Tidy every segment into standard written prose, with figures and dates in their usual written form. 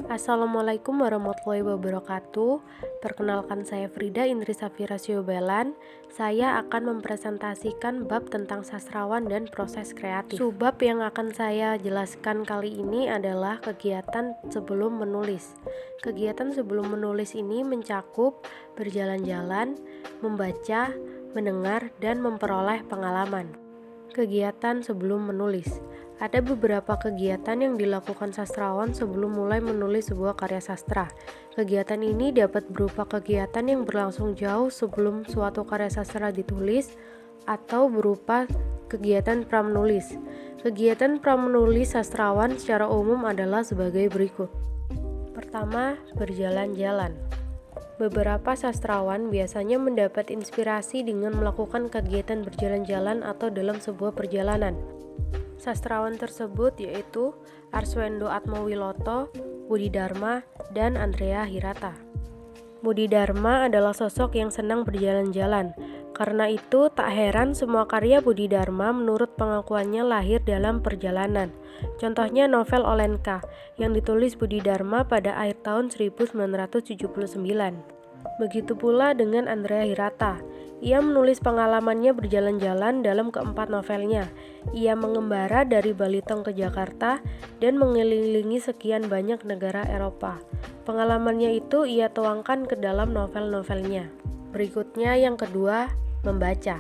Assalamualaikum warahmatullahi wabarakatuh. Perkenalkan, saya Frida Indri Safira Siobalan. Saya akan mempresentasikan bab tentang sastrawan dan proses kreatif. Subbab yang akan saya jelaskan kali ini adalah kegiatan sebelum menulis. Kegiatan sebelum menulis ini mencakup berjalan-jalan, membaca, mendengar, dan memperoleh pengalaman. Kegiatan sebelum menulis. Ada beberapa kegiatan yang dilakukan sastrawan sebelum mulai menulis sebuah karya sastra. Kegiatan ini dapat berupa kegiatan yang berlangsung jauh sebelum suatu karya sastra ditulis atau berupa kegiatan pramenulis. Kegiatan pramenulis sastrawan secara umum adalah sebagai berikut. Pertama, berjalan-jalan. Beberapa sastrawan biasanya mendapat inspirasi dengan melakukan kegiatan berjalan-jalan atau dalam sebuah perjalanan. Sastrawan tersebut yaitu Arswendo Atmowiloto, Budi Dharma, dan Andrea Hirata. Budi Dharma adalah sosok yang senang berjalan-jalan. Karena itu, tak heran semua karya Budi Dharma menurut pengakuannya lahir dalam perjalanan. Contohnya novel Olenka yang ditulis Budi Dharma pada akhir tahun 1979. Begitu pula dengan Andrea Hirata. Ia menulis pengalamannya berjalan-jalan dalam keempat novelnya. Ia mengembara dari Balitong ke Jakarta dan mengelilingi sekian banyak negara Eropa. Pengalamannya itu ia tuangkan ke dalam novel-novelnya. Berikutnya yang kedua, membaca.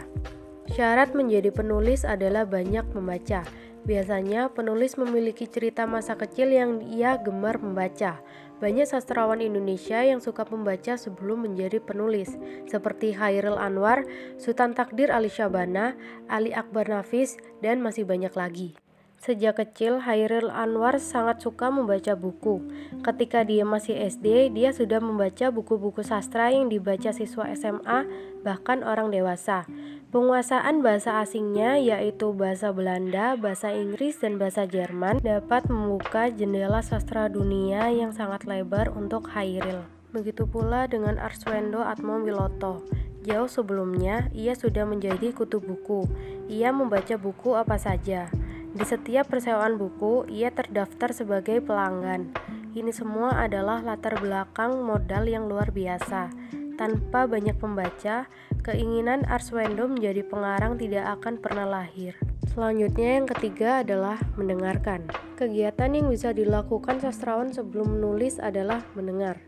Syarat menjadi penulis adalah banyak membaca. Biasanya penulis memiliki cerita masa kecil yang ia gemar membaca. Banyak sastrawan Indonesia yang suka membaca sebelum menjadi penulis, seperti Chairil Anwar, Sultan Takdir Ali Syabana, Ali Akbar Nafis, dan masih banyak lagi. Sejak kecil, Chairil Anwar sangat suka membaca buku. Ketika dia masih SD, dia sudah membaca buku-buku sastra yang dibaca siswa SMA, bahkan orang dewasa. Penguasaan bahasa asingnya, yaitu bahasa Belanda, bahasa Inggris, dan bahasa Jerman, dapat membuka jendela sastra dunia yang sangat lebar untuk Chairil. Begitu pula dengan Arswendo Atmowiloto. Jauh sebelumnya, ia sudah menjadi kutu buku. Ia membaca buku apa saja. Di setiap persewaan buku, ia terdaftar sebagai pelanggan. Ini semua adalah latar belakang modal yang luar biasa. Tanpa banyak pembaca, keinginan Arswendo menjadi pengarang tidak akan pernah lahir. Selanjutnya yang ketiga adalah mendengarkan. Kegiatan yang bisa dilakukan sastrawan sebelum menulis adalah mendengar.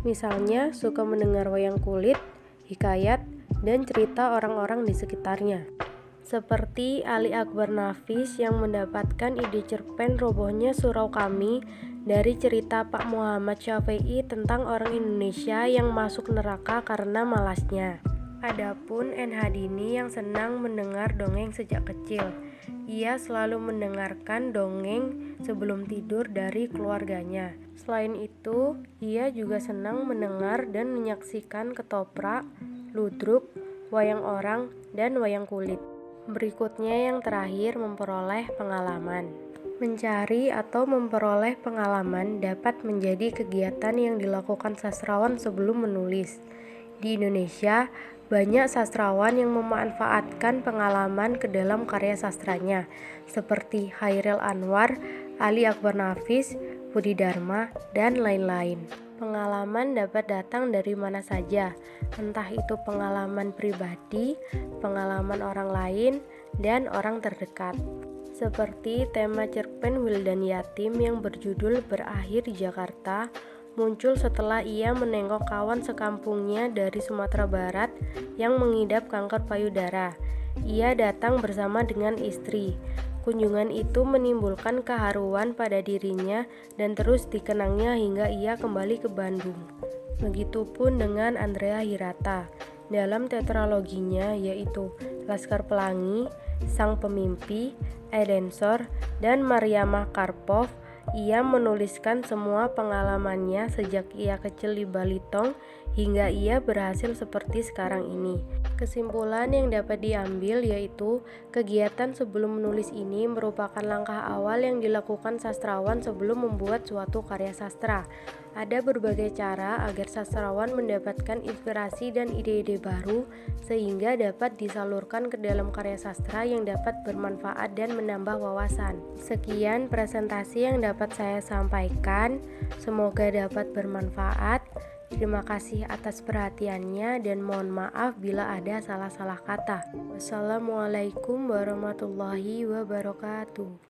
Misalnya, suka mendengar wayang kulit, hikayat, dan cerita orang-orang di sekitarnya. Seperti Ali Akbar Nafis yang mendapatkan ide cerpen robohnya Surau Kami dari cerita Pak Muhammad Syafi'i tentang orang Indonesia yang masuk neraka karena malasnya. Adapun N. Hadini yang senang mendengar dongeng sejak kecil. Ia selalu mendengarkan dongeng sebelum tidur dari keluarganya. Selain itu, ia juga senang mendengar dan menyaksikan ketoprak, ludruk, wayang orang, dan wayang kulit. Berikutnya yang terakhir, memperoleh pengalaman. Mencari atau memperoleh pengalaman dapat menjadi kegiatan yang dilakukan sastrawan sebelum menulis. Di Indonesia, banyak sastrawan yang memanfaatkan pengalaman ke dalam karya sastranya, seperti Chairil Anwar, Ali Akbar Nafis, Budi Dharma, dan lain-lain. Pengalaman dapat datang dari mana saja, entah itu pengalaman pribadi, pengalaman orang lain, dan orang terdekat. Seperti tema cerpen Wildan Yatim yang berjudul Berakhir di Jakarta, muncul setelah ia menengok kawan sekampungnya dari Sumatera Barat yang mengidap kanker payudara. Ia datang bersama dengan istri. Kunjungan itu menimbulkan keharuan pada dirinya dan terus dikenangnya hingga ia kembali ke Bandung. Begitupun dengan Andrea Hirata. Dalam tetraloginya yaitu Laskar Pelangi, Sang Pemimpi, Edensor, dan Mariamah Karpov, ia menuliskan semua pengalamannya sejak ia kecil di Balitong hingga ia berhasil seperti sekarang ini. Kesimpulan yang dapat diambil yaitu kegiatan sebelum menulis ini merupakan langkah awal yang dilakukan sastrawan sebelum membuat suatu karya sastra. Ada berbagai cara agar sastrawan mendapatkan inspirasi dan ide-ide baru sehingga dapat disalurkan ke dalam karya sastra yang dapat bermanfaat dan menambah wawasan. Sekian presentasi yang dapat saya sampaikan, semoga dapat bermanfaat. Terima kasih atas perhatiannya dan mohon maaf bila ada salah-salah kata. Wassalamualaikum warahmatullahi wabarakatuh.